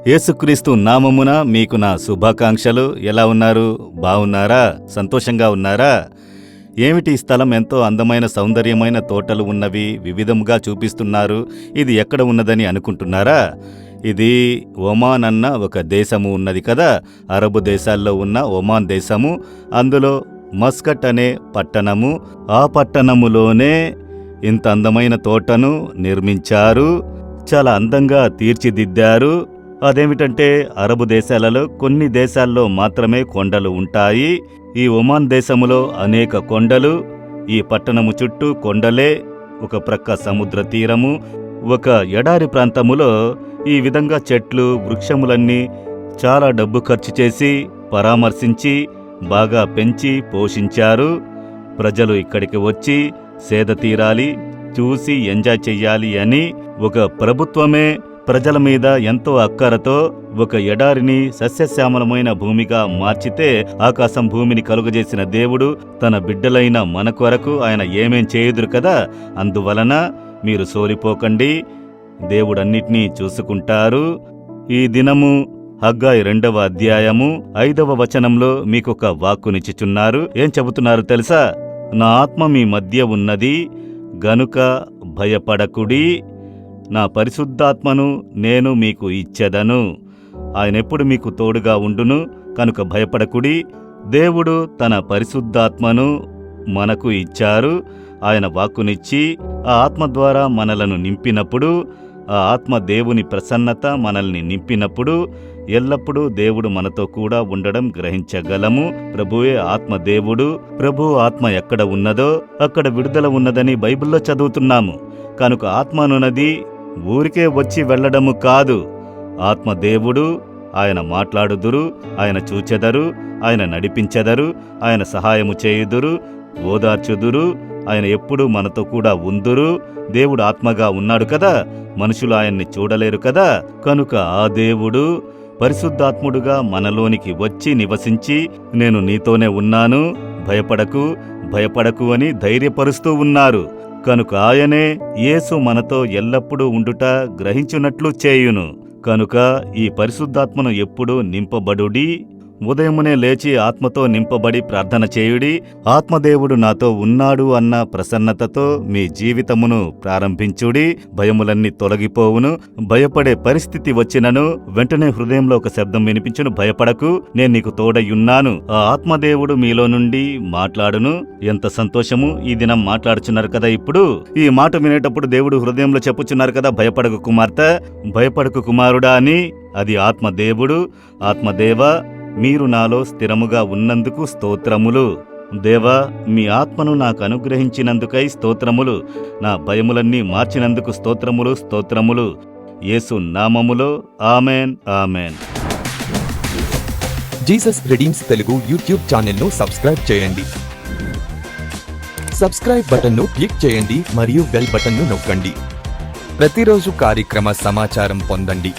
యేసుక్రీస్తు నామమున మీకు నా శుభాకాంక్షలు. ఎలా ఉన్నారు? బాగున్నారా? సంతోషంగా ఉన్నారా? ఏమిటి ఈ స్థలం? ఎంతో అందమైన సౌందర్యమైన తోటలు ఉన్నవి, వివిధముగా చూపిస్తున్నారు. ఇది ఎక్కడ ఉన్నదని అనుకుంటున్నారా? ఇది ఒమాన్ అన్న ఒక దేశము ఉన్నది కదా, అరబు దేశాల్లో ఉన్న ఒమాన్ దేశము. అందులో మస్కట్ అనే పట్టణము. ఆ పట్టణములోనే ఇంత అందమైన తోటను నిర్మించారు. చాలా అందంగా తీర్చిదిద్దారు. అదేమిటంటే అరబు దేశాలలో కొన్ని దేశాల్లో మాత్రమే కొండలు ఉంటాయి. ఈ ఒమాన్ దేశములో అనేక కొండలు. ఈ పట్టణము చుట్టూ కొండలే, ఒక ప్రక్క సముద్ర తీరము. ఒక ఎడారి ప్రాంతములో ఈ విధంగా చెట్లు, వృక్షములన్నీ చాలా డబ్బు ఖర్చు చేసి పరామర్శించి బాగా పెంచి పోషించారు. ప్రజలు ఇక్కడికి వచ్చి సేద తీరాలి, చూసి ఎంజాయ్ చెయ్యాలి అని ఒక ప్రభుత్వమే ప్రజల మీద ఎంతో అక్కరతో ఒక ఎడారిని సస్యశ్యామలమైన భూమిగా మార్చితే, ఆకాశం భూమిని కలుగజేసిన దేవుడు తన బిడ్డలైన మన కొరకు ఆయన ఏమేం చేయుదురు కదా. అందువలన మీరు సోలిపోకండి, దేవుడన్నిటినీ చూసుకుంటారు. ఈ దినము హగ్గాయి 2వ అధ్యాయము 5వ వచనంలో మీకొక వాక్కునిచ్చుచున్నారు. ఏం చెబుతున్నారు తెలుసా? నా ఆత్మ మీ మధ్య ఉన్నది గనుక భయపడకుడి, నా పరిశుద్ధాత్మను నేను మీకు ఇచ్చెదను. ఆయనెప్పుడు మీకు తోడుగా ఉండును, కనుక భయపడకుడి. దేవుడు తన పరిశుద్ధాత్మను మనకు ఇచ్చారు. ఆయన వాక్కునిచ్చి ఆ ఆత్మ ద్వారా మనలను నింపినప్పుడు, ఆ ఆత్మ దేవుని ప్రసన్నత మనల్ని నింపినప్పుడు ఎల్లప్పుడూ దేవుడు మనతో కూడా ఉండడం గ్రహించగలము. ప్రభువే ఆత్మ దేవుడు. ప్రభు ఆత్మ ఎక్కడ ఉన్నదో అక్కడ విడుదల ఉన్నదని బైబిల్లో చదువుతున్నాము. కనుక ఆత్మనున్నది ఊరికే వచ్చి వెళ్లడము కాదు. ఆత్మ దేవుడు. ఆయన మాట్లాడుదురు, ఆయన చూచెదరు, ఆయన నడిపించెదరు, ఆయన సహాయము చేయుదురు, ఓదార్చుదురు. ఆయన ఎప్పుడూ మనతో కూడా ఉందురు. దేవుడు ఆత్మగా ఉన్నాడు కదా, మనుషులు ఆయన్ని చూడలేరు కదా. కనుక ఆ దేవుడు పరిశుద్ధాత్ముడుగా మనలోనికి వచ్చి నివసించి, నేను నీతోనే ఉన్నాను, భయపడకు భయపడకు అని ధైర్యపరుస్తూ ఉన్నారు. కనుక ఆయనే యేసు మనతో ఎల్లప్పుడూ ఉండుట గ్రహించున్నట్లు చేయును. కనుక ఈ పరిశుద్ధాత్మను ఎప్పుడూ నింపబడుడి. ఉదయమునే లేచి ఆత్మతో నింపబడి ప్రార్థన చేయుడి. ఆత్మదేవుడు నాతో ఉన్నాడు అన్న ప్రసన్నతతో మీ జీవితమును ప్రారంభించుడి. భయములన్నీ తొలగిపోవును. భయపడే పరిస్థితి వచ్చినను వెంటనే హృదయంలో ఒక శబ్దం వినిపించును, భయపడకు, నేను నీకు తోడయ్యున్నాను. ఆ ఆత్మదేవుడు మీలో నుండి మాట్లాడును. ఎంత సంతోషము! ఈ దినం మాట్లాడుచున్నారు కదా. ఇప్పుడు ఈ మాట వినేటప్పుడు దేవుడు హృదయంలో చెప్పుచున్నారు కదా, భయపడకు కుమార్తె, భయపడకు కుమారుడా అని. అది ఆత్మదేవుడు. ఆత్మదేవ, మీరు నాలో స్థిరముగా ఉన్నందుకు స్తోత్రములు. దేవా, మీ ఆత్మను నాకు అనుగ్రహించినందుకై స్తోత్రములు. నా భయములన్నీ మార్చినందుకు స్తోత్రములు, స్తోత్రములు. యేసు నామములో amen, amen. Jesus redeems Telugu YouTube ఛానల్ను సబ్స్క్రైబ్ చేయండి. సబ్స్క్రైబ్ బటన్ను క్లిక్ చేయండి మరియు బెల్ బటన్ను నొక్కండి. ప్రతిరోజు కార్యక్రమ సమాచారం పొందండి.